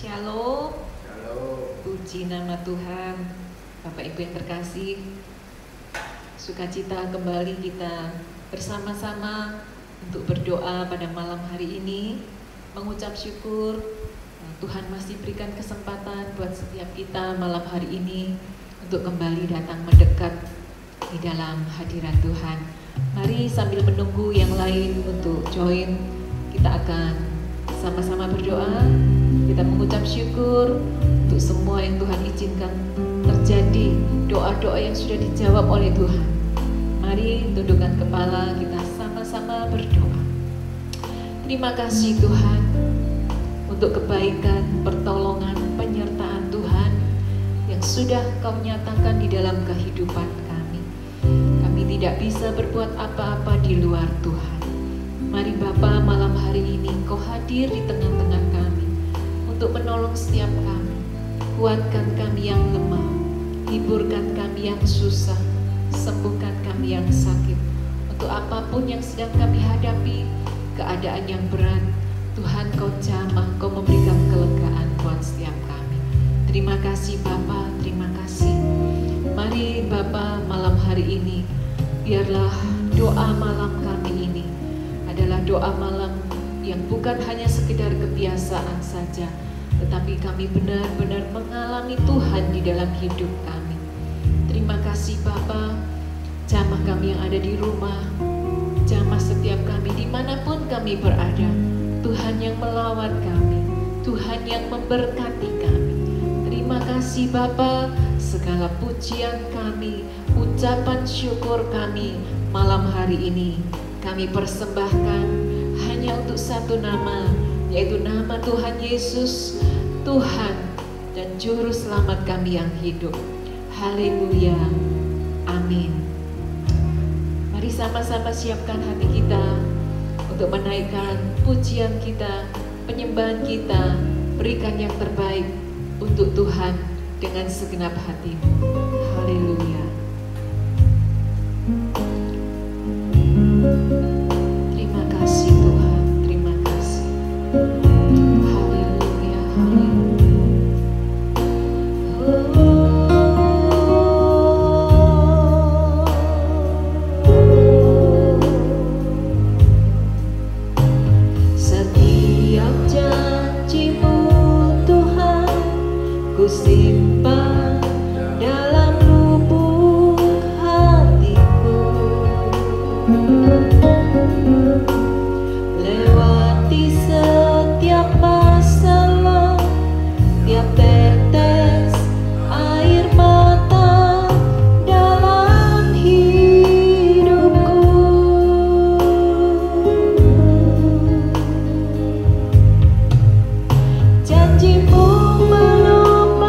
Shalom. Halo. Puji nama Tuhan. Bapak Ibu yang terkasih, sukacita kembali kita bersama-sama untuk berdoa pada malam hari ini, mengucap syukur Tuhan masih berikan kesempatan buat setiap kita malam hari ini untuk kembali datang mendekat di dalam hadirat Tuhan. Mari sambil menunggu yang lain untuk join, kita akan sama-sama berdoa. Kita mengucap syukur untuk semua yang Tuhan izinkan terjadi, doa-doa yang sudah dijawab oleh Tuhan. Mari tundukkan kepala, kita sama-sama berdoa. Terima kasih Tuhan untuk kebaikan, pertolongan, penyertaan Tuhan yang sudah Kau nyatakan di dalam kehidupan kami. Kami tidak bisa berbuat apa-apa di luar Tuhan. Mari Bapa, malam hari ini Kau hadir di tengah-tengah kami untuk menolong setiap kami. Kuatkan kami yang lemah, hiburkan kami yang susah, sembuhkan kami yang sakit. Untuk apapun yang sedang kami hadapi, keadaan yang berat, Tuhan Kau jamah, Kau memberikan kelegaan buat setiap kami. Terima kasih Bapa, terima kasih. Mari Bapa, malam hari ini, biarlah doa malam kami ini adalah doa malam yang bukan hanya sekedar kebiasaan saja, tetapi kami benar-benar mengalami Tuhan di dalam hidup kami. Terima kasih Bapa, jamah kami yang ada di rumah, jamah setiap kami dimanapun kami berada. Tuhan yang melawat kami, Tuhan yang memberkati kami. Terima kasih Bapa, segala pujian kami, ucapan syukur kami malam hari ini kami persembahkan hanya untuk satu nama, yaitu nama Tuhan Yesus, Tuhan dan Juru Selamat kami yang hidup. Haleluya, amin. Mari sama-sama siapkan hati kita untuk menaikkan pujian kita, penyembahan kita. Berikan yang terbaik untuk Tuhan dengan segenap hatimu. Haleluya. Terima kasih Tuhan, terima kasih. Haleluya, haleluya. Setiap janji-Mu Tuhan, ku simpan dalam lubuk hatiku. Lewati setiap masalah, tiap tetes air mata dalam hidupku. Janji-Mu belum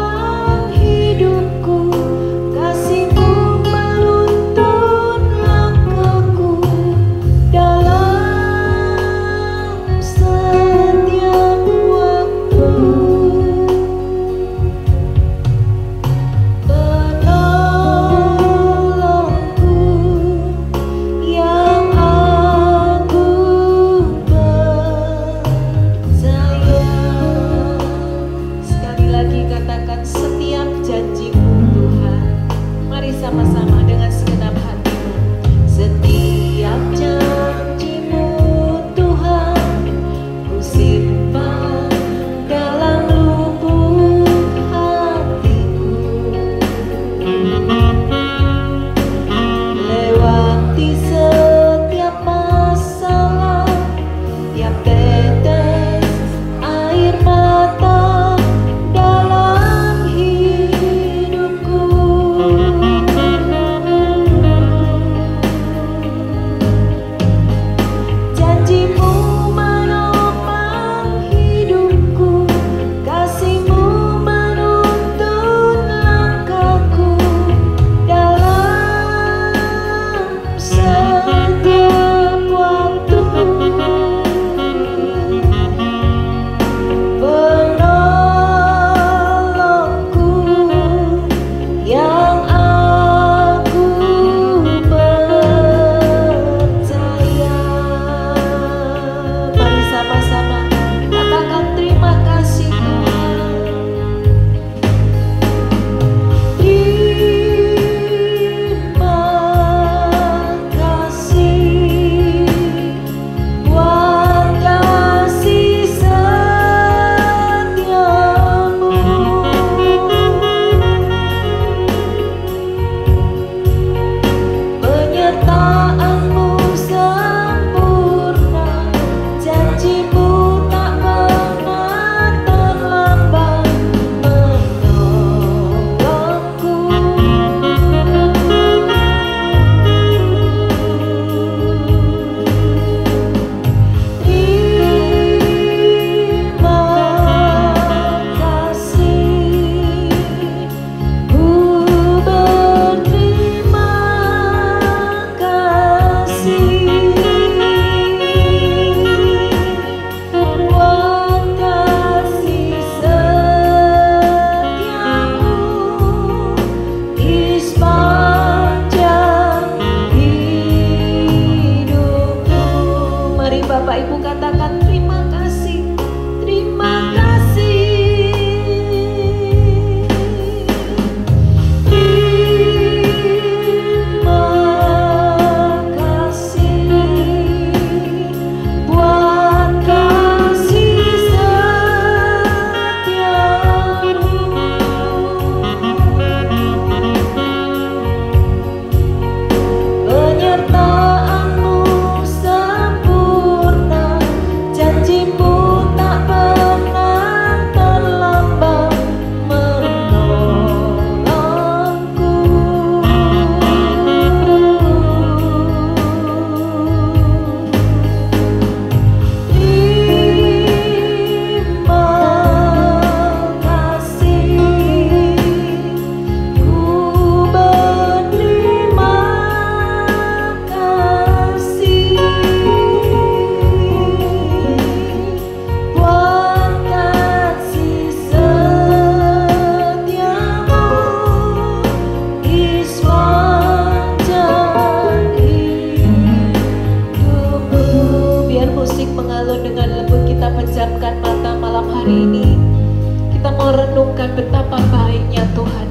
merenungkan betapa baiknya Tuhan.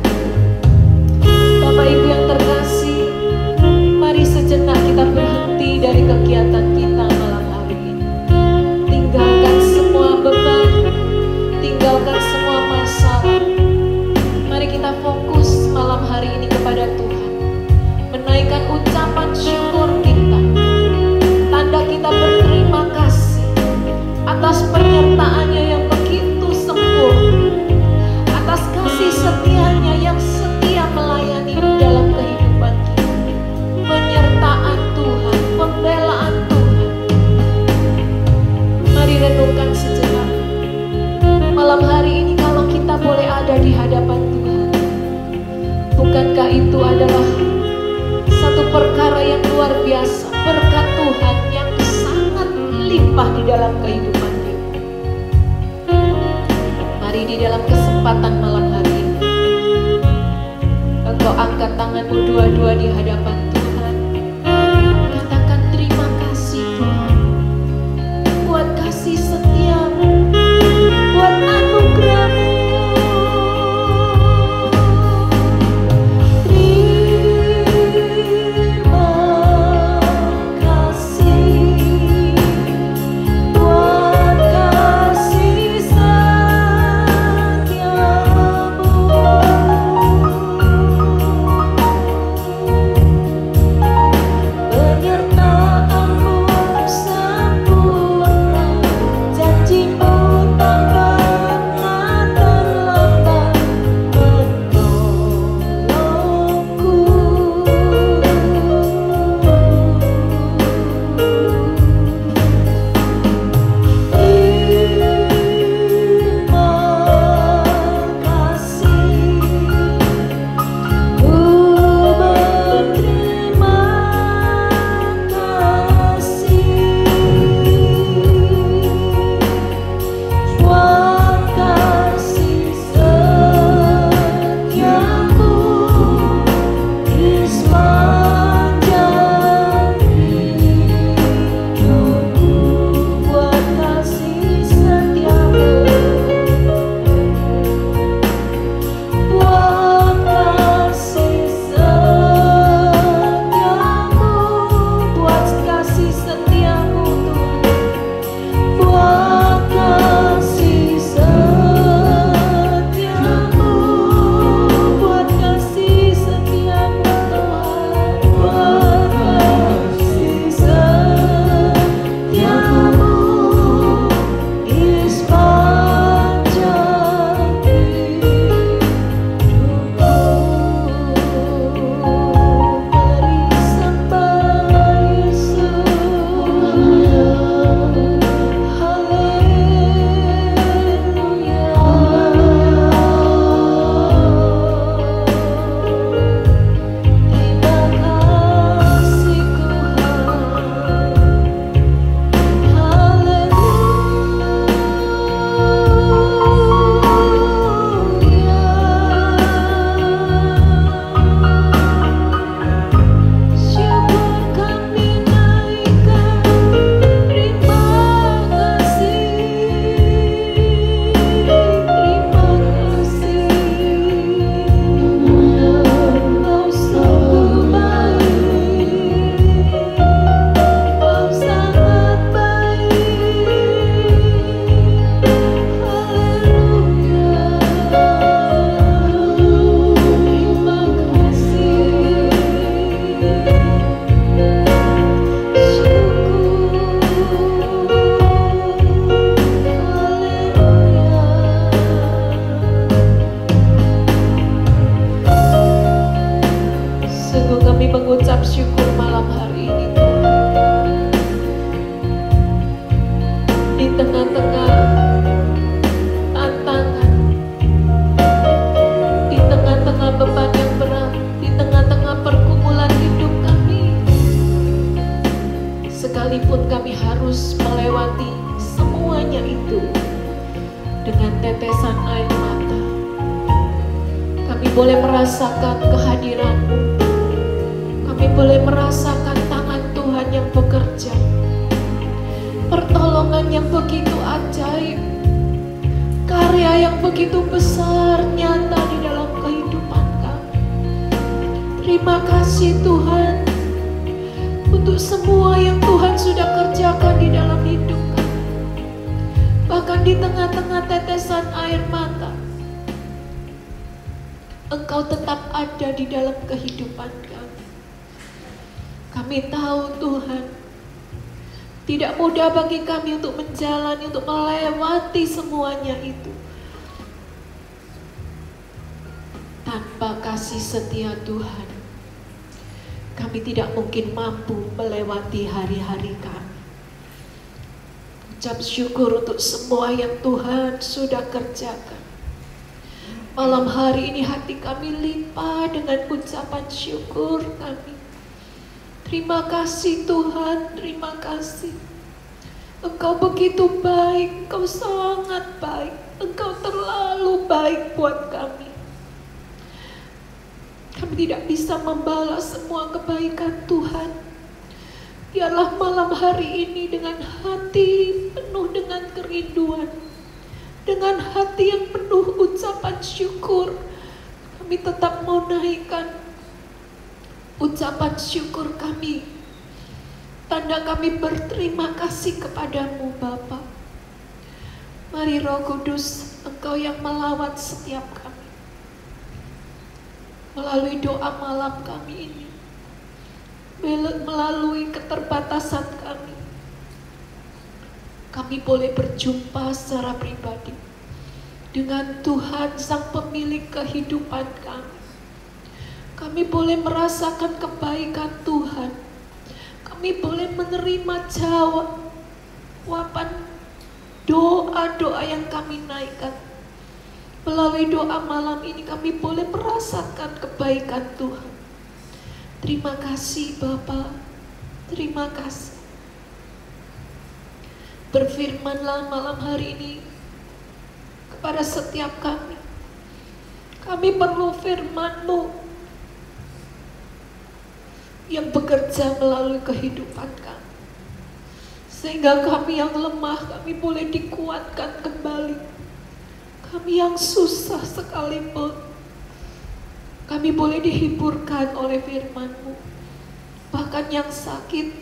Bapak Ibu yang terkasih, mari sejenak kita berhenti dari kegiatan kita malam hari ini. Tinggalkan semua beban, tinggalkan semua masalah. Mari kita fokus malam hari ini kepada Tuhan, menaikkan ucapan syukur kita, tanda kita berterima kasih atas penyertaannya yang begitu sempurna, atas kasih setianya yang setia melayani di dalam kehidupan kita, penyertaan Tuhan, pembelaan Tuhan. Mari renungkan sejenak malam hari ini, kalau kita boleh ada di hadapan Tuhan, bukankah itu adalah satu perkara yang luar biasa, berkat Tuhan yang sangat limpah di dalam kehidupan kita. Mari di dalam kesempatan malam hari ini, engkau angkat tanganmu dua-dua di hadapan Tuhan. Katakan terima kasih Tuhan, buat kasih setiamu, buat anugerahmu. Sekalipun kami harus melewati semuanya itu dengan tetesan air mata, kami boleh merasakan kehadiran-Mu. Kami boleh merasakan tangan Tuhan yang bekerja, pertolongan yang begitu ajaib, karya karya yang begitu besar nyata di dalam kehidupan kami. Terima kasih Tuhan untuk semua yang Tuhan sudah kerjakan di dalam hidup kami. Bahkan di tengah-tengah tetesan air mata, Engkau tetap ada di dalam kehidupan kami. Kami tahu Tuhan, tidak mudah bagi kami untuk menjalani, untuk melewati semuanya itu. Tanpa kasih setia Tuhan, kami tidak mungkin mampu melewati hari-hari kami. Ucap syukur untuk semua yang Tuhan sudah kerjakan. Malam hari ini hati kami limpah dengan ucapan syukur kami. Terima kasih Tuhan, terima kasih. Engkau begitu baik, Engkau sangat baik. Engkau terlalu baik buat kami. Kami tidak bisa membalas semua kebaikan Tuhan. Biarlah malam hari ini dengan hati penuh dengan kerinduan, dengan hati yang penuh ucapan syukur, kami tetap mau naikkan ucapan syukur kami. Tanda kami berterima kasih kepadamu Bapa. Mari Roh Kudus, Engkau yang melawat setiap kami. Melalui doa malam kami ini, melalui keterbatasan kami boleh berjumpa secara pribadi dengan Tuhan Sang Pemilik kehidupan kami. Kami boleh merasakan kebaikan Tuhan. Kami boleh menerima jawaban doa-doa yang kami naikkan. Melalui doa malam ini kami boleh merasakan kebaikan Tuhan. Terima kasih Bapa, terima kasih. Berfirmanlah malam hari ini kepada setiap kami. Kami perlu firman-Mu yang bekerja melalui kehidupan kami, sehingga kami yang lemah, kami boleh dikuatkan kembali. Kami yang susah sekalipun, kami boleh dihiburkan oleh firman-Mu. Bahkan yang sakit,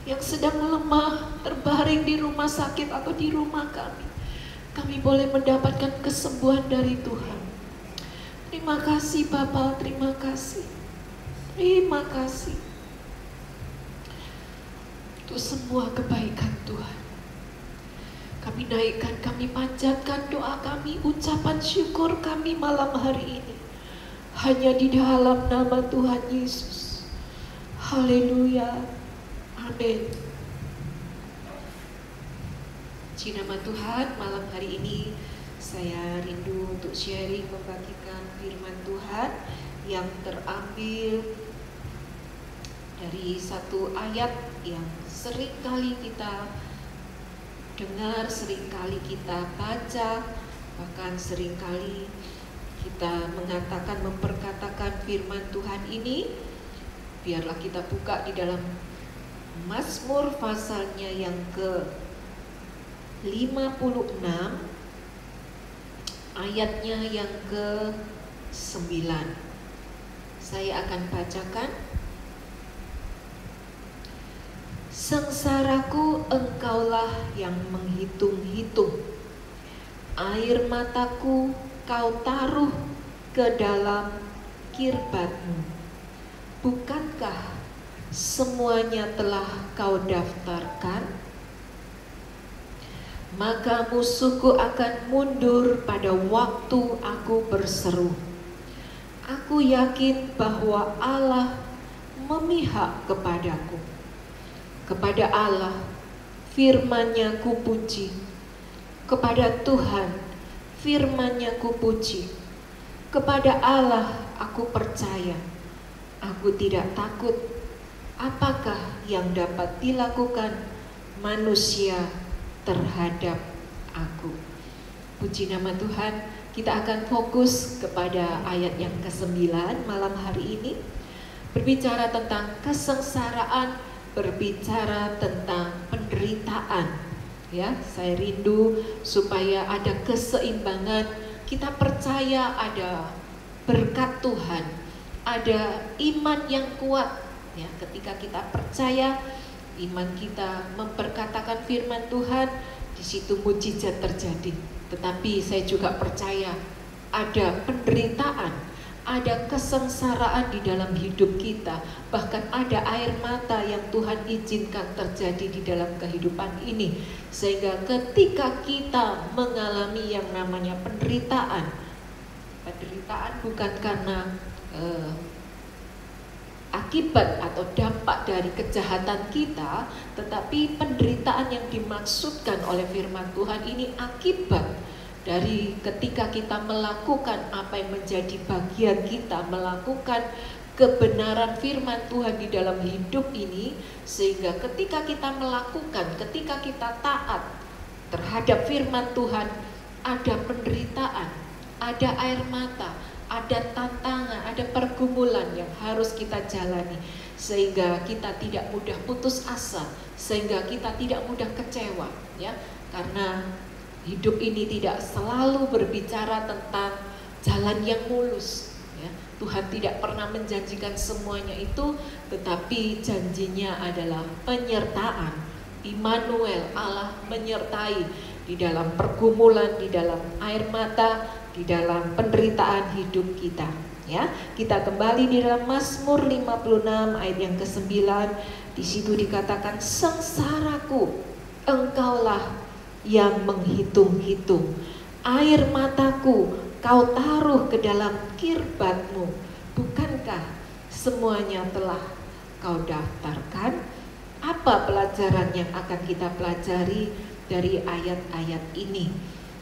yang sedang lemah, terbaring di rumah sakit atau di rumah kami boleh mendapatkan kesembuhan dari Tuhan. Terima kasih Bapa, terima kasih. Terima kasih untuk semua kebaikan Tuhan. Kami naikkan, kami panjatkan doa kami, ucapan syukur kami malam hari ini hanya di dalam nama Tuhan Yesus. Haleluya. Amin. Puji nama Tuhan, malam hari ini saya rindu untuk sharing, membagikan firman Tuhan yang terambil dari satu ayat yang sering kali kita dengar, sering kali kita baca, bahkan sering kali kita memperkatakan firman Tuhan ini. Biarlah kita buka di dalam Mazmur pasalnya yang ke-56, ayatnya yang ke-9. Saya akan bacakan. Sengsaraku Engkaulah yang menghitung-hitung, air mataku Kau taruh ke dalam kirbat-Mu. Bukankah semuanya telah Kau daftarkan? Maka musuhku akan mundur pada waktu aku berseru. Aku yakin bahwa Allah memihak kepadaku. Kepada Allah firman-Nya kupuji. Kepada Tuhan firman-Nya kupuji. Kepada Allah aku percaya. Aku tidak takut. Apakah yang dapat dilakukan manusia terhadap aku? Puji nama Tuhan. Kita akan fokus kepada ayat yang ke-9 malam hari ini. Berbicara tentang kesengsaraan, berbicara tentang penderitaan. Ya, saya rindu supaya ada keseimbangan. Kita percaya ada berkat Tuhan, ada iman yang kuat. Ya, ketika kita percaya, iman kita memperkatakan firman Tuhan, di situ mujizat terjadi. Tetapi saya juga percaya ada penderitaan, ada kesengsaraan di dalam hidup kita, bahkan ada air mata yang Tuhan izinkan terjadi di dalam kehidupan ini, sehingga ketika kita mengalami yang namanya penderitaan bukan karena akibat atau dampak dari kejahatan kita, tetapi penderitaan yang dimaksudkan oleh firman Tuhan ini akibat dari ketika kita melakukan apa yang menjadi bagian kita, melakukan kebenaran firman Tuhan di dalam hidup ini, sehingga ketika kita melakukan, ketika kita taat terhadap firman Tuhan, ada penderitaan, ada air mata, ada tantangan, ada pergumulan yang harus kita jalani, sehingga kita tidak mudah putus asa, sehingga kita tidak mudah kecewa, ya, karena hidup ini tidak selalu berbicara tentang jalan yang mulus, ya. Tuhan tidak pernah menjanjikan semuanya itu, tetapi janjinya adalah penyertaan. Immanuel, Allah menyertai di dalam pergumulan, di dalam air mata, di dalam penderitaan hidup kita. Ya, kita kembali di dalam Mazmur 56 ayat yang ke-9. Di situ dikatakan, sengsaraku engkaulah yang menghitung-hitung, air mataku kau taruh ke dalam kirbatmu, bukankah semuanya telah kau daftarkan? Apa pelajaran yang akan kita pelajari dari ayat-ayat ini?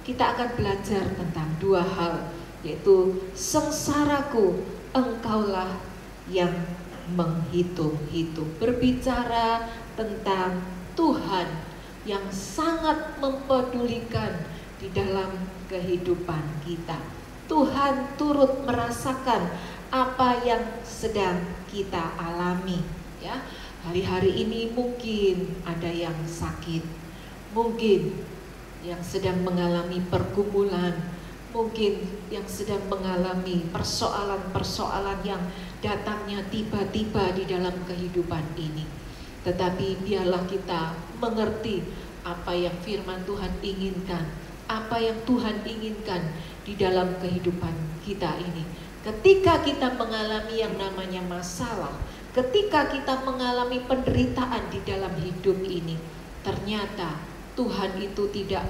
Kita akan belajar tentang dua hal, yaitu sengsaraku engkaulah yang menghitung-hitung, berbicara tentang Tuhan yang sangat mempedulikan di dalam kehidupan kita. Tuhan turut merasakan apa yang sedang kita alami, ya. Hari-hari ini mungkin ada yang sakit, mungkin yang sedang mengalami pergumulan, mungkin yang sedang mengalami persoalan-persoalan yang datangnya tiba-tiba di dalam kehidupan ini. Tetapi biarlah kita mengerti apa yang firman Tuhan inginkan, apa yang Tuhan inginkan di dalam kehidupan kita ini. Ketika kita mengalami yang namanya masalah, ketika kita mengalami penderitaan di dalam hidup ini, ternyata Tuhan itu tidak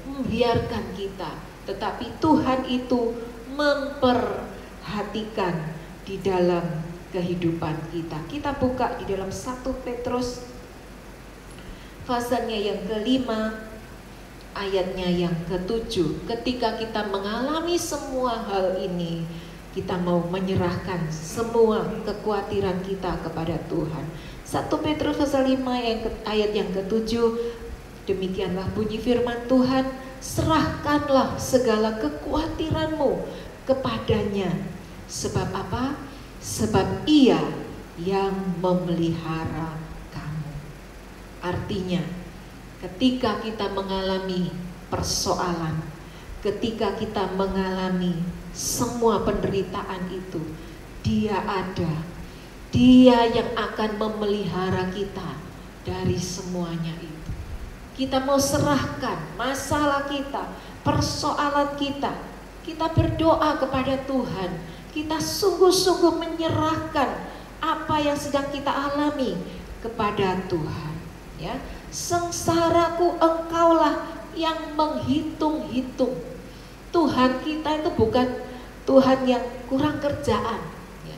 membiarkan kita, tetapi Tuhan itu memperhatikan di dalam kehidupan kita. Kita buka di dalam 1 Petrus pasalnya yang ke-5 ayatnya yang ke-7. Ketika kita mengalami semua hal ini, kita mau menyerahkan semua kekhawatiran kita kepada Tuhan. 1 Petrus pasal 5 ayat yang ke-7, demikianlah bunyi firman Tuhan, serahkanlah segala kekhawatiranmu kepadanya. Sebab apa? Sebab Ia yang memelihara kamu. Artinya, ketika kita mengalami persoalan, ketika kita mengalami semua penderitaan itu, Dia ada. Dia yang akan memelihara kita dari semuanya itu. Kita mau serahkan masalah kita, persoalan kita. Kita berdoa kepada Tuhan. Kita sungguh-sungguh menyerahkan apa yang sedang kita alami kepada Tuhan, ya. Sengsaraku engkaulah yang menghitung-hitung. Tuhan kita itu bukan Tuhan yang kurang kerjaan, ya,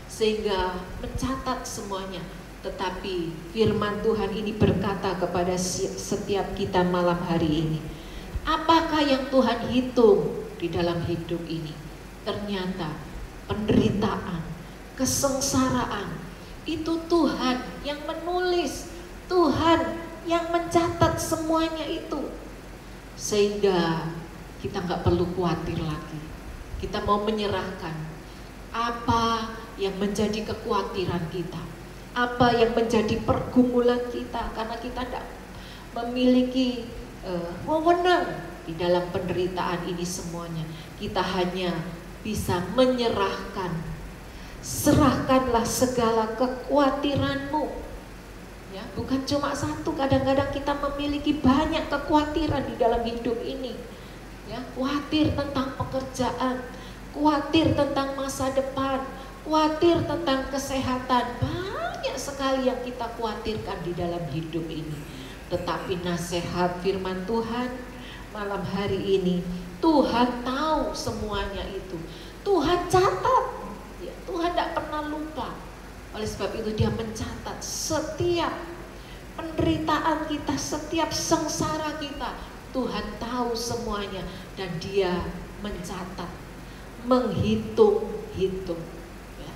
sehingga mencatat semuanya. Tetapi firman Tuhan ini berkata kepada setiap kita malam hari ini, apakah yang Tuhan hitung di dalam hidup ini? Ternyata penderitaan, kesengsaraan, itu Tuhan yang menulis, Tuhan yang mencatat semuanya itu. Sehingga kita nggak perlu khawatir lagi. Kita mau menyerahkan apa yang menjadi kekhawatiran kita, apa yang menjadi pergumulan kita, karena kita tidak memiliki wewenang di dalam penderitaan ini semuanya. Kita hanya bisa menyerahkan. Serahkanlah segala kekhawatiranmu. Ya, bukan cuma satu, kadang-kadang kita memiliki banyak kekhawatiran di dalam hidup ini. Ya, khawatir tentang pekerjaan, khawatir tentang masa depan, khawatir tentang kesehatan. Banyak sekali yang kita khawatirkan di dalam hidup ini. Tetapi nasihat firman Tuhan malam hari ini, Tuhan tahu semuanya itu. Tuhan catat. Ya, Tuhan tidak pernah lupa. Oleh sebab itu dia mencatat setiap penderitaan kita, setiap sengsara kita. Tuhan tahu semuanya dan dia mencatat, menghitung-hitung. Ya.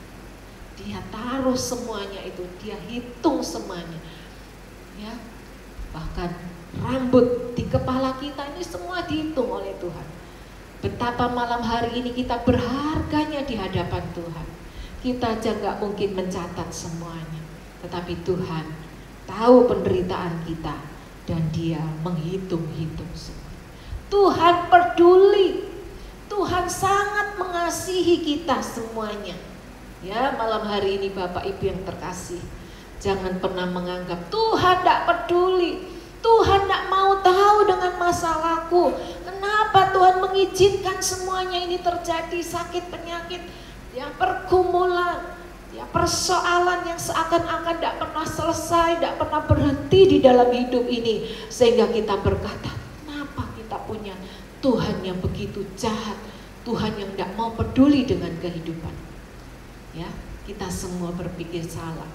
Dia taruh semuanya itu, dia hitung semuanya. Ya. Bahkan rambut di kepala kita ini semua dihitung oleh Tuhan. Betapa malam hari ini kita berharganya di hadapan Tuhan. Kita aja gak mungkin mencatat semuanya, tetapi Tuhan tahu penderitaan kita dan dia menghitung-hitung semua. Tuhan peduli, Tuhan sangat mengasihi kita semuanya. Ya, malam hari ini Bapak Ibu yang terkasih, jangan pernah menganggap Tuhan tidak peduli, Tuhan tidak mau tahu dengan masalahku. Kenapa Tuhan mengizinkan semuanya ini terjadi, sakit, penyakit, ya, pergumulan, ya, persoalan yang seakan-akan tidak pernah selesai, tidak pernah berhenti di dalam hidup ini. Sehingga kita berkata, kenapa kita punya Tuhan yang begitu jahat, Tuhan yang tidak mau peduli dengan kehidupan. Ya, kita semua berpikir salah.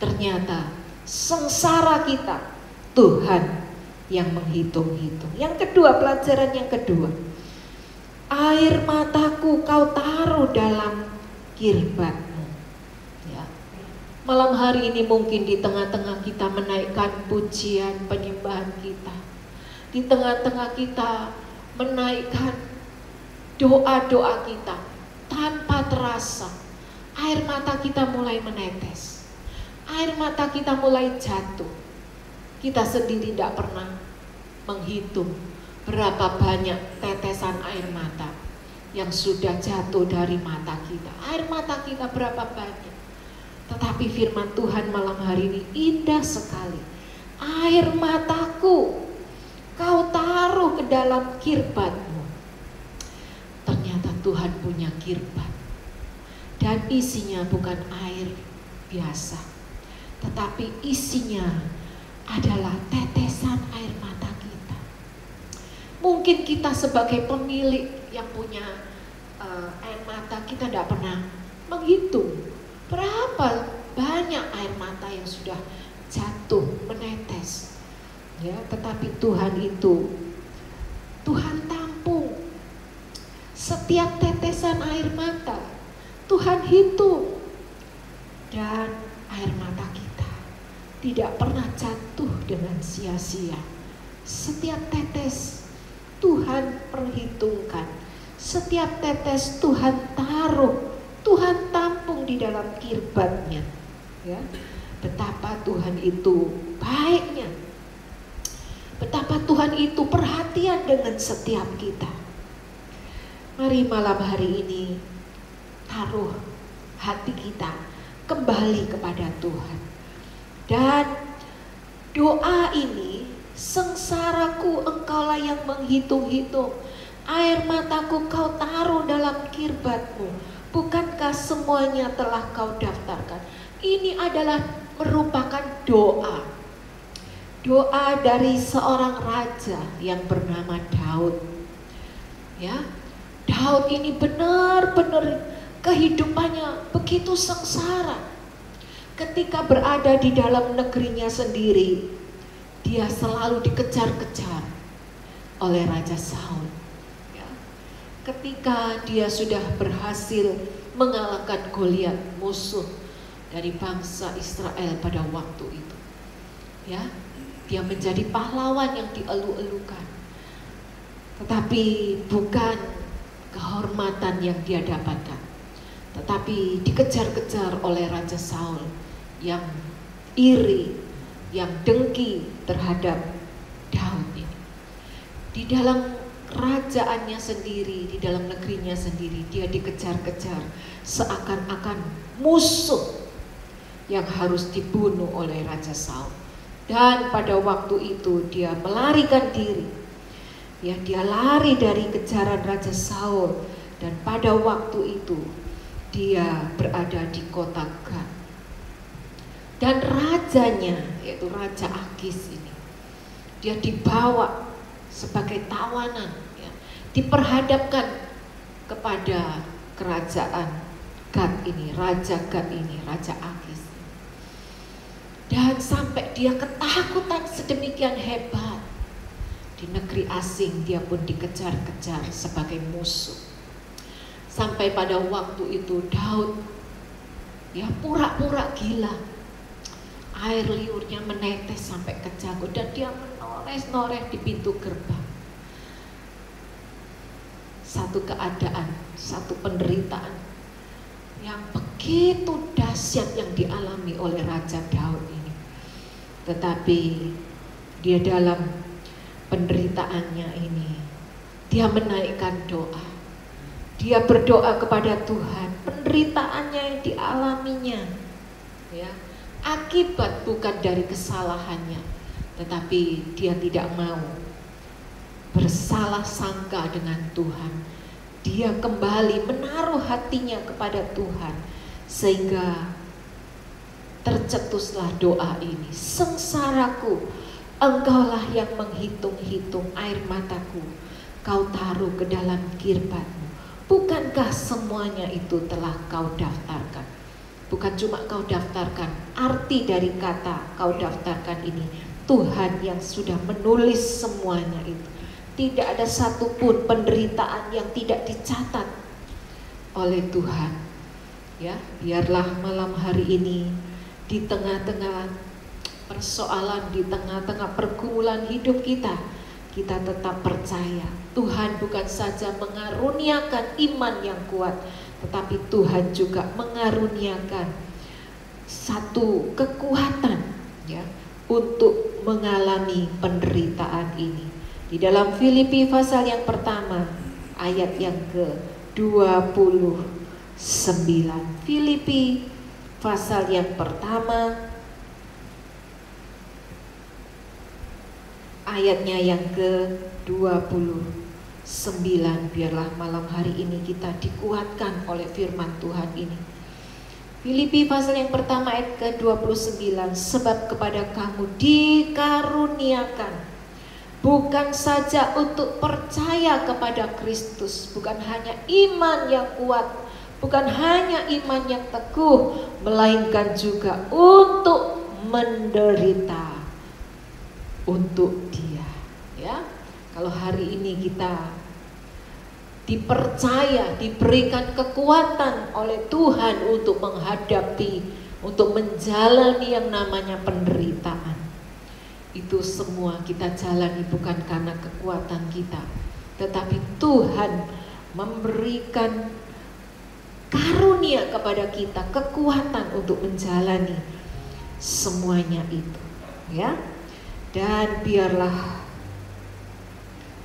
Ternyata sengsara kita Tuhan yang menghitung-hitung. Yang kedua, pelajaran yang kedua, air mataku kau taruh dalam kirbat. Malam hari ini mungkin di tengah-tengah kita menaikkan pujian penyembahan kita, di tengah-tengah kita menaikkan doa-doa kita, tanpa terasa air mata kita mulai menetes, air mata kita mulai jatuh. Kita sendiri tidak pernah menghitung berapa banyak tetesan air mata yang sudah jatuh dari mata kita. Air mata kita berapa banyak. Tetapi firman Tuhan malam hari ini indah sekali. Air mataku kau taruh ke dalam kirbatmu. Ternyata Tuhan punya kirbat. Dan isinya bukan air biasa, tetapi isinya adalah tetesan air mata kita. Mungkin kita sebagai pemilik yang punya air mata, kita tidak pernah menghitung berapa banyak air mata yang sudah jatuh, menetes. Ya, tetapi Tuhan itu, Tuhan tampung setiap tetesan air mata. Tuhan hitung. Dan air mata kita tidak pernah jatuh dengan sia-sia. Setiap tetes Tuhan perhitungkan. Setiap tetes Tuhan taruh, Tuhan tampung di dalam kirbatnya. Ya, betapa Tuhan itu baiknya, betapa Tuhan itu perhatian dengan setiap kita. Mari malam hari ini taruh hati kita kembali kepada Tuhan. Dan doa ini, sengsaraku engkaulah yang menghitung-hitung, air mataku kau taruh dalam kirbatmu. Bukankah semuanya telah kau daftarkan? Ini adalah merupakan doa. Doa dari seorang raja yang bernama Daud. Ya, Daud ini benar-benar kehidupannya begitu sengsara. Ketika berada di dalam negerinya sendiri, dia selalu dikejar-kejar oleh Raja Saul. Ketika dia sudah berhasil mengalahkan Goliat, musuh dari bangsa Israel pada waktu itu, ya, dia menjadi pahlawan yang dielu-elukan. Tetapi bukan kehormatan yang dia dapatkan, tetapi dikejar-kejar oleh Raja Saul yang iri, yang dengki terhadap di dalam kerajaannya sendiri, di dalam negerinya sendiri, dia dikejar-kejar seakan-akan musuh yang harus dibunuh oleh Raja Saul. Dan pada waktu itu dia melarikan diri. Ya, dia lari dari kejaran Raja Saul, dan pada waktu itu dia berada di kota Gat. Dan rajanya, yaitu Raja Akis ini, dia dibawa sebagai tawanan, ya, diperhadapkan kepada kerajaan Gat ini, Raja Gat ini, Raja Akis. Dan sampai dia ketakutan sedemikian hebat. Di negeri asing dia pun dikejar-kejar sebagai musuh. Sampai pada waktu itu Daud ya pura-pura gila. Air liurnya menetes sampai ke janggut dan dia menoreh-noreh di pintu gerbang. Satu keadaan, satu penderitaan yang begitu dahsyat yang dialami oleh Raja Daud ini. Tetapi dia dalam penderitaannya ini, dia menaikkan doa. Dia berdoa kepada Tuhan, penderitaannya yang dialaminya, ya, akibat bukan dari kesalahannya, tetapi dia tidak mau bersalah sangka dengan Tuhan. Dia kembali menaruh hatinya kepada Tuhan, sehingga tercetuslah doa ini. Sengsaraku, Engkaulah yang menghitung-hitung air mataku, Kau taruh ke dalam kirbatmu. Bukankah semuanya itu telah Kau daftarkan? Bukan cuma Kau daftarkan, arti dari kata Kau daftarkan ini, Tuhan yang sudah menulis semuanya itu. Tidak ada satupun penderitaan yang tidak dicatat oleh Tuhan. Ya, biarlah malam hari ini di tengah-tengah persoalan, di tengah-tengah pergumulan hidup kita, kita tetap percaya Tuhan bukan saja mengaruniakan iman yang kuat, tetapi Tuhan juga mengaruniakan satu kekuatan, ya, untuk mengalami penderitaan ini. Di dalam Filipi pasal yang pertama ayat yang ke-29. Filipi pasal yang pertama ayatnya yang ke-29. Biarlah malam hari ini kita dikuatkan oleh firman Tuhan ini. Filipi pasal yang pertama ayat ke-29. Sebab kepada kamu dikaruniakan bukan saja untuk percaya kepada Kristus, bukan hanya iman yang kuat, bukan hanya iman yang teguh, melainkan juga untuk menderita untuk Dia. Ya, kalau hari ini kita dipercaya, diberikan kekuatan oleh Tuhan untuk menghadapi, untuk menjalani yang namanya penderitaan, itu semua kita jalani bukan karena kekuatan kita, tetapi Tuhan memberikan karunia kepada kita, kekuatan untuk menjalani semuanya itu, ya. Dan biarlah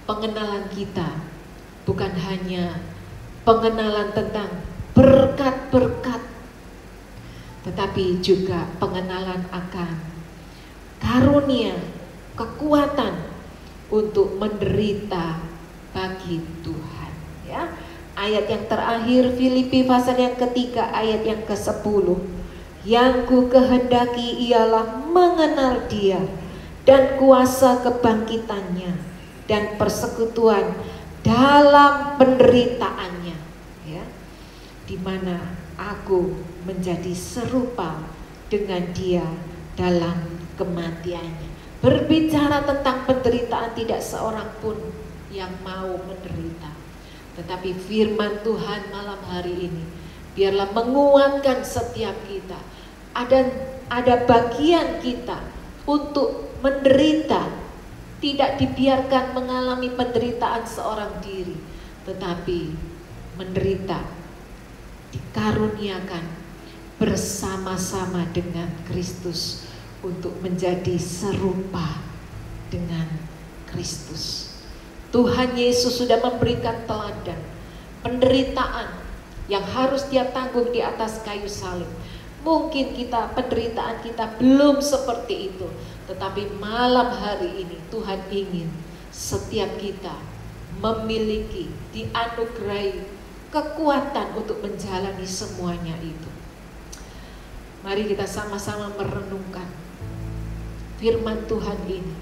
pengenalan kita bukan hanya pengenalan tentang berkat-berkat, tetapi juga pengenalan akan karunia, kekuatan untuk menderita bagi Tuhan, ya. Ayat yang terakhir Filipi pasal yang ketiga ayat yang ke-10. Yang ku kehendaki ialah mengenal Dia dan kuasa kebangkitannya dan persekutuan dalam penderitaannya, ya, di mana aku menjadi serupa dengan Dia dalam kematiannya. Berbicara tentang penderitaan, tidak seorang pun yang mau menderita, tetapi firman Tuhan malam hari ini biarlah menguatkan setiap kita. Ada bagian kita untuk menderita, tidak dibiarkan mengalami penderitaan seorang diri, tetapi menderita dikaruniakan bersama-sama dengan Kristus untuk menjadi serupa dengan Kristus. Tuhan Yesus sudah memberikan teladan penderitaan yang harus Dia tanggung di atas kayu salib. Mungkin penderitaan kita belum seperti itu, tetapi malam hari ini Tuhan ingin setiap kita memiliki, dianugerahi kekuatan untuk menjalani semuanya itu. Mari kita sama-sama merenungkan firman Tuhan ini,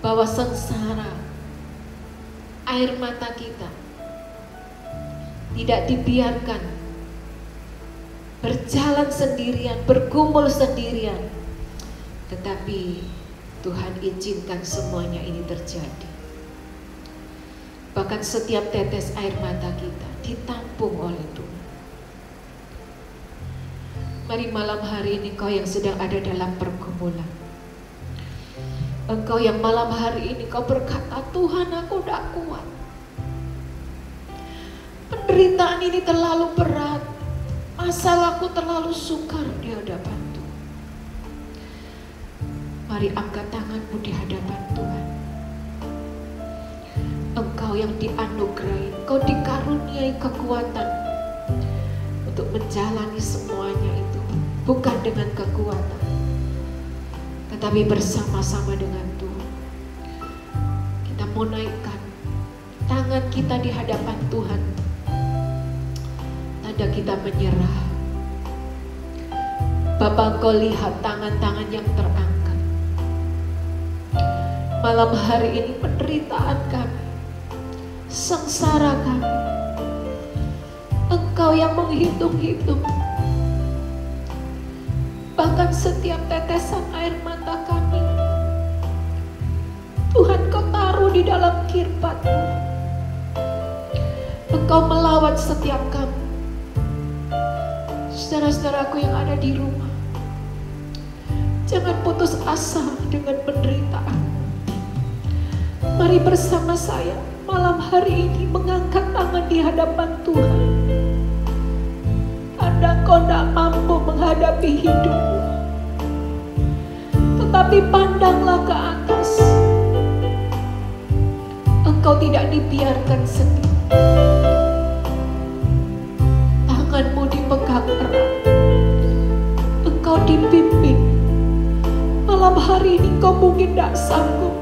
bahwa sengsara, air mata kita tidak dibiarkan berjalan sendirian, bergumul sendirian, tetapi Tuhan izinkan semuanya ini terjadi. Bahkan setiap tetes air mata kita ditampung oleh Tuhan. Mari malam hari ini kau yang sedang ada dalam pergumulan, engkau yang malam hari ini kau berkata, Tuhan aku tidak kuat, penderitaan ini terlalu berat, masalahku terlalu sukar di hadapan Tuhan. Mari angkat tanganmu di hadapan Tuhan. Engkau yang dianugerahi, engkau dikaruniai kekuatan untuk menjalani semuanya itu, bukan dengan kekuatan, tetapi bersama-sama dengan Tuhan. Kita mau naikkan tangan kita di hadapan Tuhan, tanda kita menyerah. Bapa, Engkau lihat tangan-tangan yang terangkat. Malam hari ini penderitaan kami, sengsara kami, Engkau yang menghitung-hitung. Bahkan setiap tetesan air mata kami, Tuhan Kau taruh di dalam kirbat-Mu. Engkau melawat setiap kami. Saudara-saudaraku yang ada di rumah, jangan putus asa dengan penderitaan. Mari bersama saya malam hari ini mengangkat tangan di hadapan Tuhan. Kadang kau tidak mampu menghadapi hidupmu, tetapi pandanglah ke atas. Engkau tidak dibiarkan sendiri. Tanganmu dipegang erat. Engkau dibimbing. Malam hari ini kau mungkin tidak sanggup.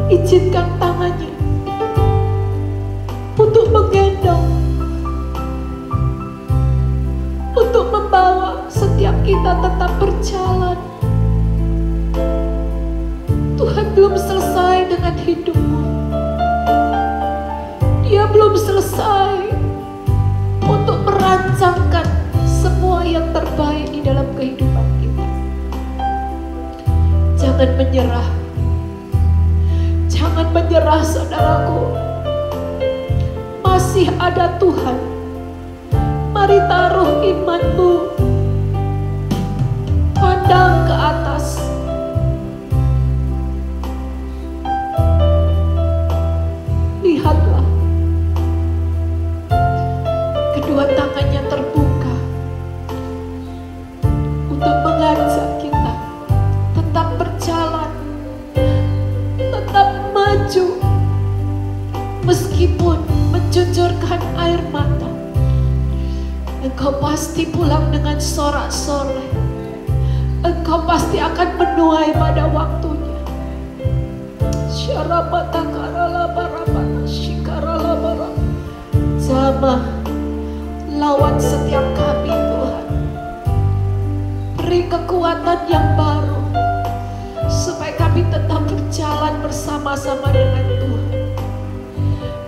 Izinkan tangannya untuk menggendong, untuk membawa setiap kita tetap berjalan. Tuhan belum selesai dengan hidupmu. Dia belum selesai untuk merancangkan semua yang terbaik di dalam kehidupan kita. Jangan menyerah. Jangan menyerah, saudaraku. Masih ada Tuhan. Mari taruh imanmu. Pandang ke atas. Lihatlah. Kedua tangannya terbuka untuk mengajak kita tetap berjalan, tetap maju, meskipun mencucurkan air mata. Engkau pasti pulang dengan sorak-sorai. Engkau pasti akan menuai pada waktunya. Jamah, lawan setiap kami Tuhan. Beri kekuatan yang baru supaya kami tetap berjalan bersama-sama dengan Tuhan.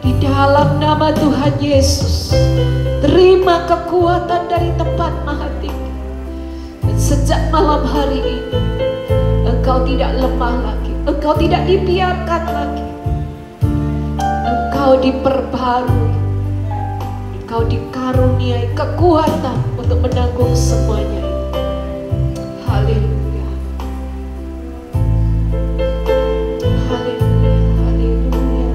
Di dalam nama Tuhan Yesus, terima kekuatan dari tempat Maha Tinggi. Dan sejak malam hari ini, Engkau tidak lemah lagi, Engkau tidak dibiarkan lagi. Engkau diperbarui, Engkau dikaruniai kekuatan untuk menanggung semuanya ini. Haleluya. Haleluya. Haleluya.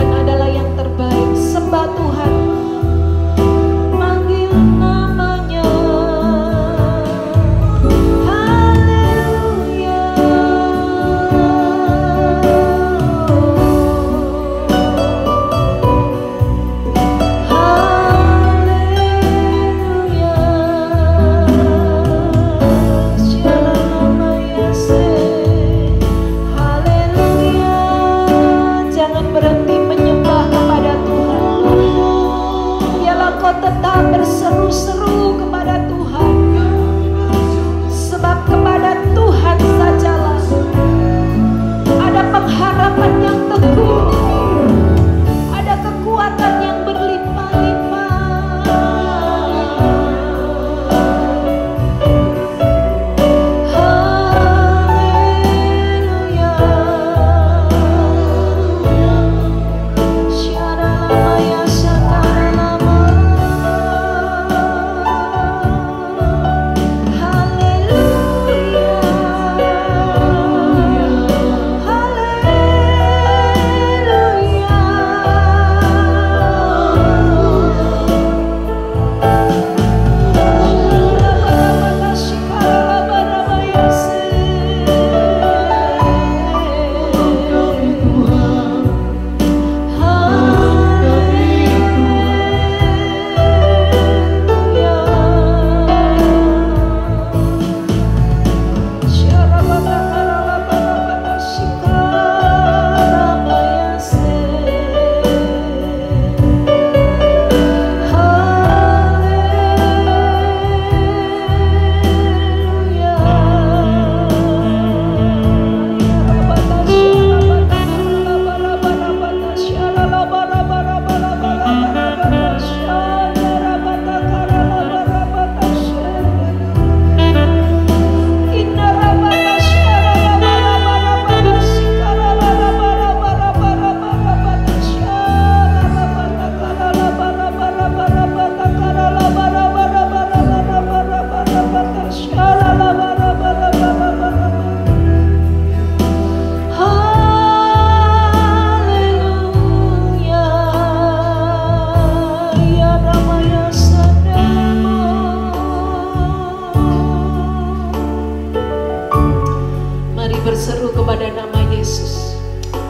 Tuhan adalah yang terbaik. Sembah Tuhan, manggil namanya. Haleluya. Tetap berseru-seru kepada Tuhan, sebab kepada Tuhan sajalah ada pengharapan yang teguh, ada kekuatan yang berlimpah-limpah. Haleluya. Syaralaya sakaralama. Berseru kepada nama Yesus.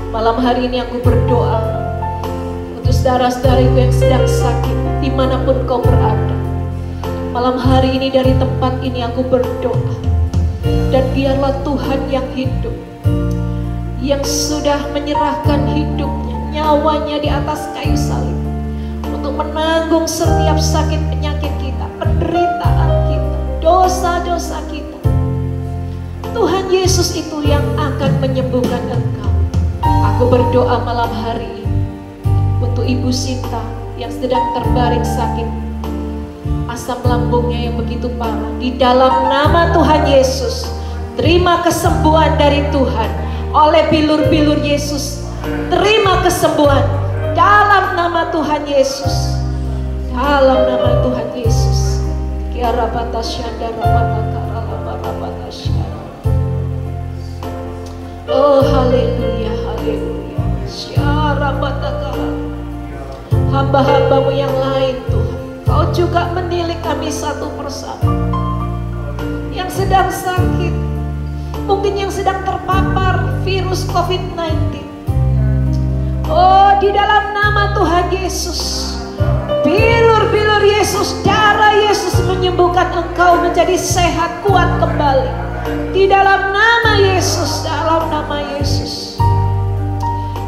Malam hari ini aku berdoa untuk saudara-saudariku yang sedang sakit dimanapun kau berada. Malam hari ini dari tempat ini aku berdoa, dan biarlah Tuhan yang hidup, yang sudah menyerahkan hidupnya, nyawanya di atas kayu salib untuk menanggung setiap sakit penyakit kita, penderitaan kita, dosa-dosa kita. Tuhan Yesus itu yang akan menyembuhkan engkau. Aku berdoa malam hari ini untuk Ibu Sinta yang sedang terbaring sakit, asam lambungnya yang begitu parah. Di dalam nama Tuhan Yesus, terima kesembuhan dari Tuhan. Oleh bilur-bilur Yesus, terima kesembuhan dalam nama Tuhan Yesus. Dalam nama Tuhan Yesus. Kiara batasyanda rabatakara labarabatasya. Oh haleluya, haleluya. Syarabatakara. Hamba-hambamu yang lain Tuhan, Kau juga menilik kami satu persatu. Yang sedang sakit, mungkin yang sedang terpapar virus COVID-19. Oh, di dalam nama Tuhan Yesus, bilur-bilur Yesus, darah Yesus menyembuhkan engkau menjadi sehat, kuat kembali. Di dalam nama Yesus, dalam nama Yesus.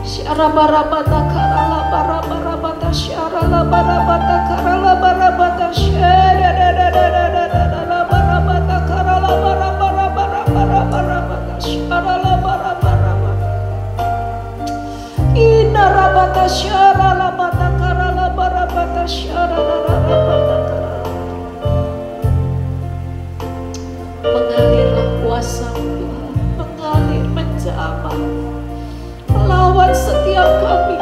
Syarabarabata karala barabarabata syarala barabata karala barabata syadadadadadadadada barabata karala barabarabarabarabata syarala barabarabata inarabata syarala bata karala barabata syarala barabata karala. Mengalirlah kuasa Tuhan, mengalir, menjamah, melawan setiap kami.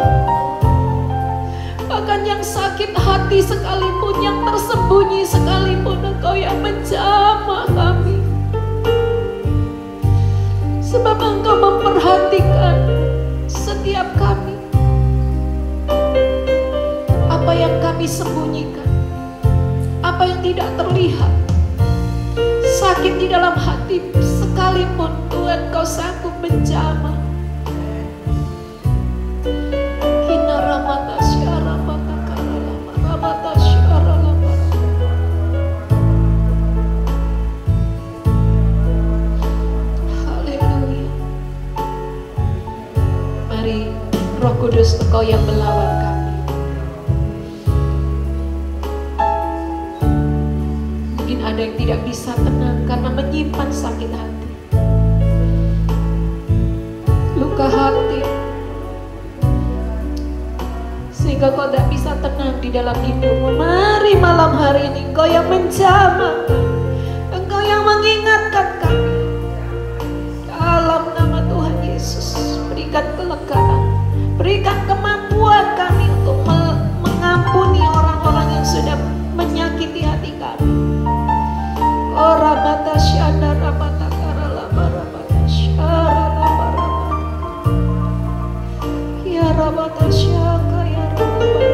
Bahkan yang sakit hati sekalipun, yang tersembunyi sekalipun, Engkau yang menjamah kami. Sebab Engkau memperhatikan setiap kami. apa yang kami sembunyikan, apa yang tidak terlihat, sakit di dalam hati sekalipun Tuhan Kau sanggup menjamah. Hina ramata syara mata kara lama ramata syara lama. Haleluya. Mari Roh Kudus, Engkau yang melawan kami. Mungkin ada yang tidak bisa tenang karena menyimpan sakit hati, luka hati, sehingga kau tidak bisa tenang di dalam hidupmu. Mari malam hari ini Engkau yang menjamah, Engkau yang mengingatkan kami. Dalam nama Tuhan Yesus, berikan kelegaan, berikan kemampuan kami untuk mengampuni orang-orang yang sudah menyakiti hati kami. Oh ramata syanda ramata kara lama ramata syara lama ramata. Ya ramata syaka ya ramata.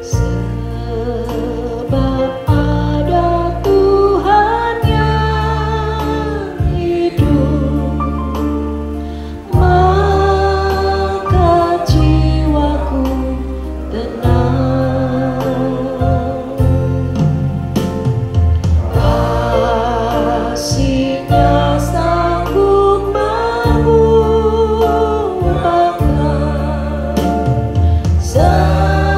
Sebab ada Tuhan yang hidup, maka jiwaku tenang. Kasih-Nya sanggup mengubahkan segala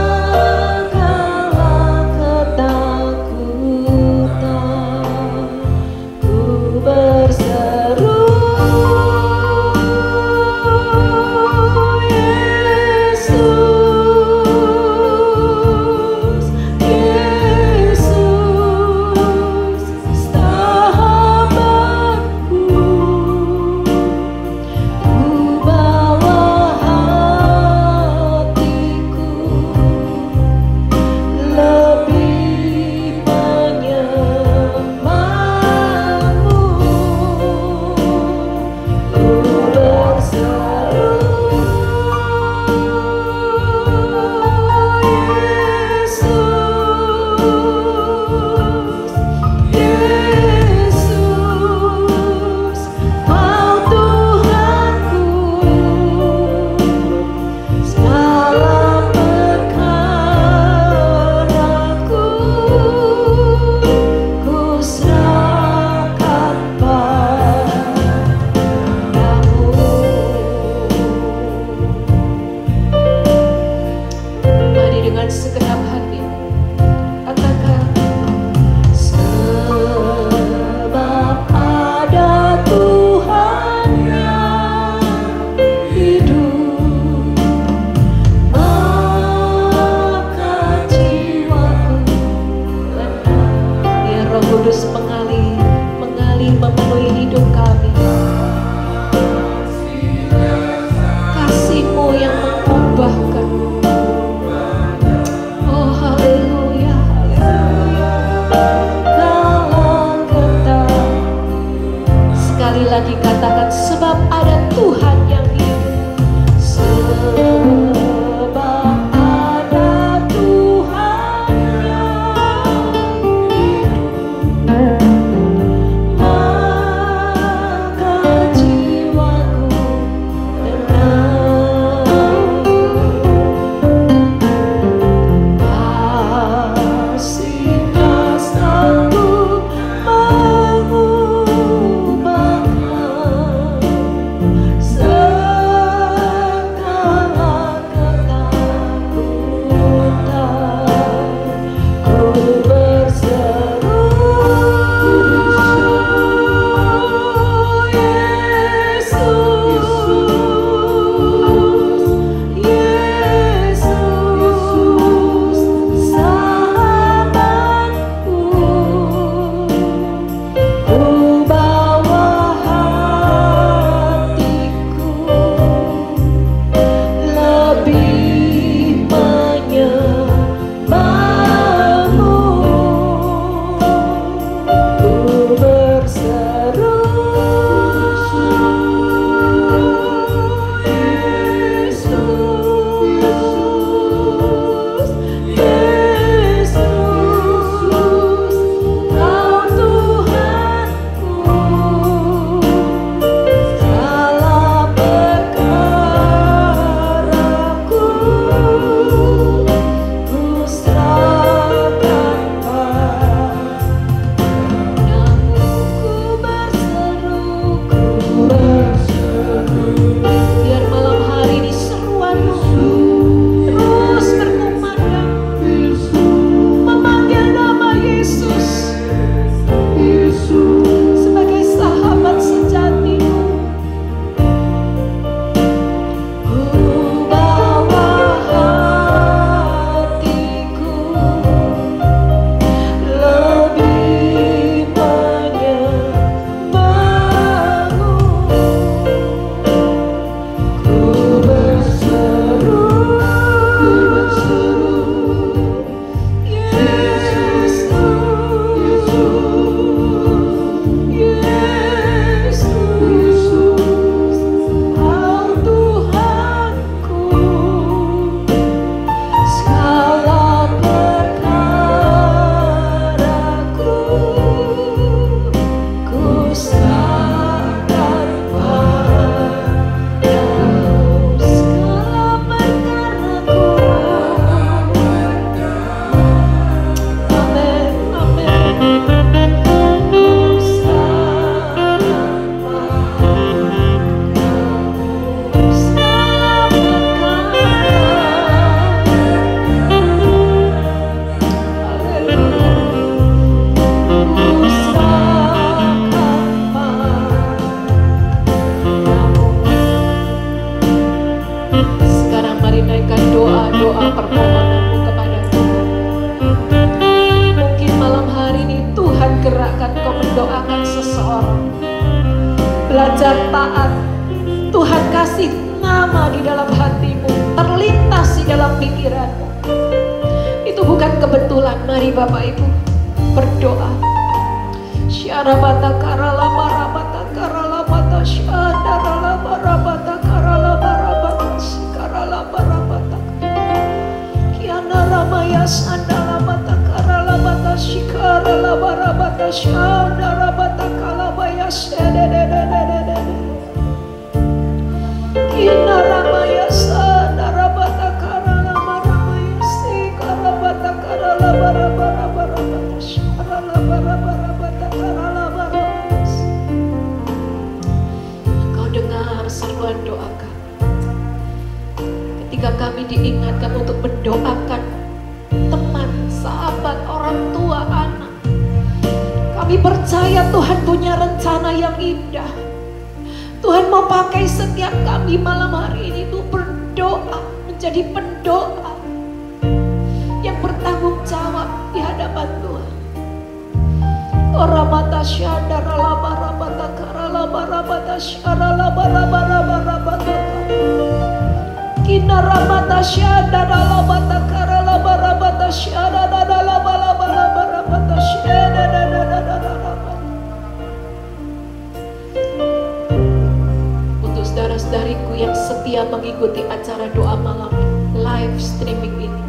ketakutan. Ku berseru, Yesus, Yesus, sahabatku. Ku bawa hatiku lebih menyembah-Mu. Ku berseru, Yesus, Yesus, Kau Tuhanku, segala perkaraku ku serahkan padamu. Mari dengan segenap hati katakan, sebab ada Tuhan yang hidup, maka jiwaku tenang. Ya Roh Kudus mengalir memenuhi hidup kami. Kasih-Mu yang mengubahkan. Oh haleluya, haleluya. Dalam kata, sekali lagi katakan, sebab ada Tuhan yang hidup. Sebab ada Tuhan yang hidup, belajar taat. Tuhan kasih nama di dalam hatimu, terlintas di dalam pikiranmu. Itu bukan kebetulan. Mari Bapak Ibu berdoa. Syarabata karala barabata karala bata syadarala barabata karala barabata sikarala barabata kiana ramaya sandala bata karala bata sikarala barabata syadara bata kalabaya sedededededede kiana ramaya sandara bata karala baramaya sikarabata karala barabara barabata syarala barabara. Engkau dengar seruan doa kami. Ketika kami diingatkan untuk mendoakan teman, sahabat, orang tua, anak, kami percaya Tuhan punya rencana yang indah. Tuhan mau pakai setiap kami malam hari ini untuk berdoa, menjadi pendoa yang bertanggung jawab di hadapan Tuhan. Oramata syadara labarabata karala barabata syarala barabata kina ramata syadara labata karala barabata syarala barabata syadara. Untuk saudara-saudariku yang setia mengikuti acara doa malam live streaming ini,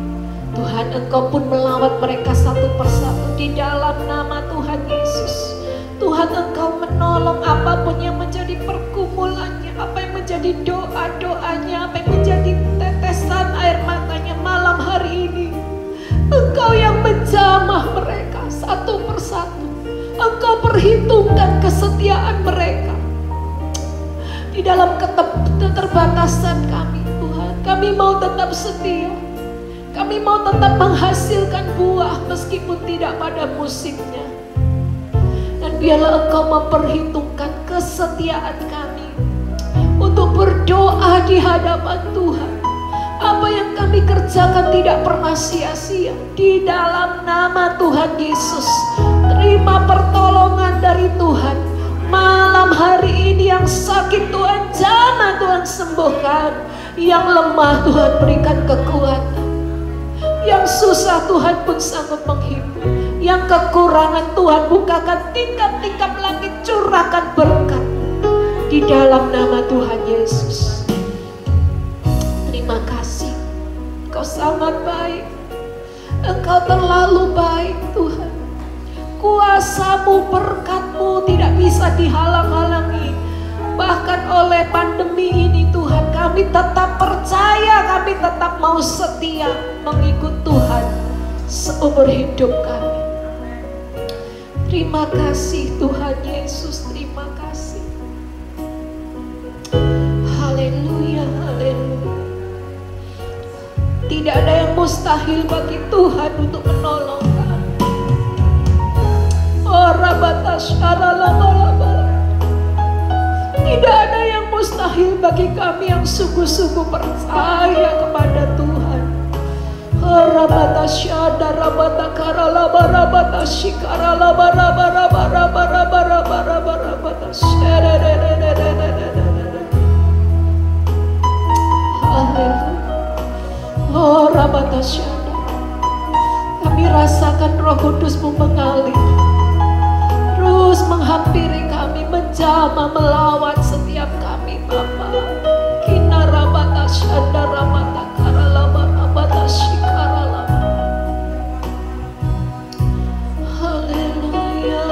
Tuhan, Engkau pun melawat mereka satu persatu di dalam nama Tuhan Yesus. Tuhan, Engkau menolong apapun yang menjadi pergumulannya, apa yang menjadi doa-doanya, apa yang menjadi tetesan air matanya malam hari ini. Engkau yang menjamah mereka satu persatu. Engkau perhitungkan kesetiaan mereka. Di dalam keterbatasan kami, Tuhan, kami mau tetap setia. Kami mau tetap menghasilkan buah meskipun tidak pada musimnya. Dan biarlah Engkau memperhitungkan kesetiaan kami untuk berdoa di hadapan Tuhan. Apa yang kami kerjakan tidak pernah sia-sia. Di dalam nama Tuhan Yesus, terima pertolongan dari Tuhan. Malam hari ini yang sakit Tuhan jamah, Tuhan sembuhkan. Yang lemah Tuhan berikan kekuatan. Yang susah Tuhan pun sanggup menghibur. Yang kekurangan Tuhan bukakan tingkap-tingkap langit, curahkan berkat di dalam nama Tuhan Yesus. Terima kasih, Engkau sangat baik. Engkau terlalu baik Tuhan. Kuasa-Mu, berkat-Mu tidak bisa dihalang-halangi. Bahkan oleh pandemi ini Tuhan, kami tetap percaya, kami tetap mau setia mengikut Tuhan seumur hidup kami. Terima kasih Tuhan Yesus, terima kasih. Haleluya, haleluya. Tidak ada yang mustahil bagi Tuhan untuk menolong kami. Tidak ada yang mustahil bagi kami yang sungguh-sungguh percaya kepada Tuhan. Rabata syada rabata karala barabata shikarala barabara barabara barabara barabata syada. Haleluya. Oh rabata syada. Kami rasakan Roh Kudus-Mu mengalir, terus menghampiri kami, menjamah, melawat setiap kami Bapa. Kina rabata syada rabata karala barabata shikarala. Haleluya.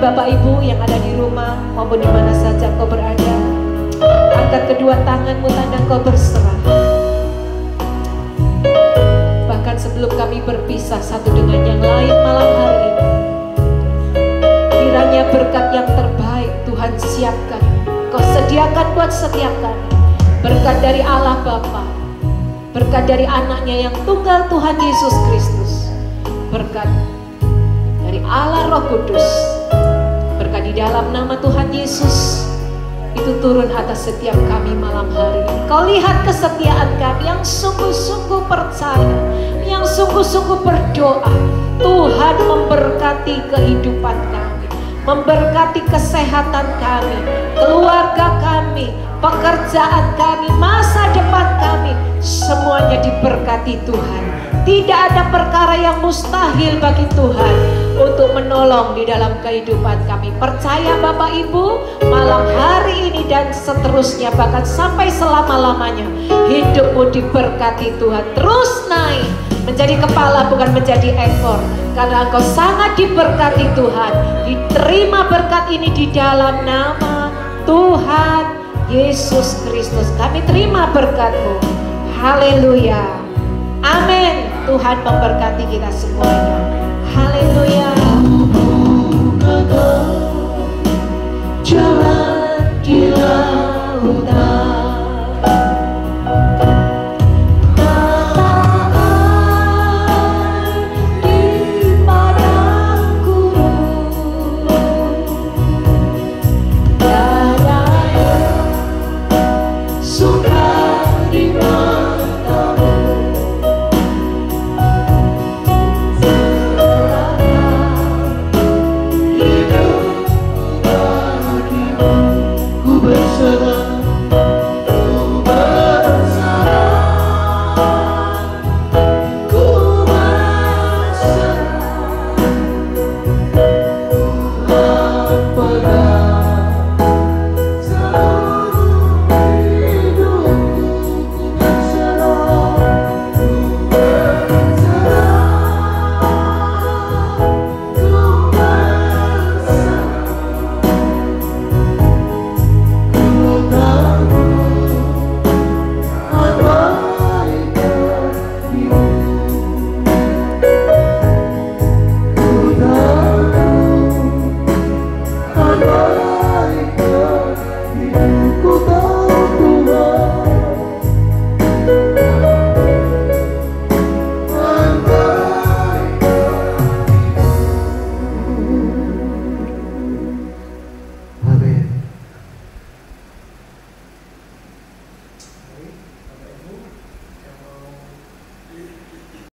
Bapak Ibu yang ada di rumah maupun di mana saja Engkau berada, angkat kedua tanganmu tanda Engkau berserah. Bahkan sebelum kami berpisah satu dengan yang lain malam hari ini, kiranya berkat yang terbaik Tuhan siapkan, Kau sediakan buat setiap kami. Berkat dari Allah Bapa, berkat dari anaknya yang tunggal Tuhan Yesus Kristus, berkat dari Allah Roh Kudus, berkat di dalam nama Tuhan Yesus itu turun atas setiap kami malam hari ini. Kau lihat kesetiaan kami yang sungguh-sungguh percaya, yang sungguh-sungguh berdoa. Tuhan memberkati kehidupan kami, memberkati kesehatan kami, keluarga kami, pekerjaan kami, masa depan kami, semuanya diberkati Tuhan. Tidak ada perkara yang mustahil bagi Tuhan untuk menolong di dalam kehidupan kami. Percaya Bapak Ibu, malam hari ini dan seterusnya, bahkan sampai selama-lamanya, hidupmu diberkati Tuhan. Terus naik menjadi kepala bukan menjadi ekor, karena engkau sangat diberkati Tuhan. Diterima berkat ini di dalam nama Tuhan Yesus Kristus. Kami terima berkat-Mu. Haleluya. Amin. Tuhan memberkati kita semuanya. Haleluya.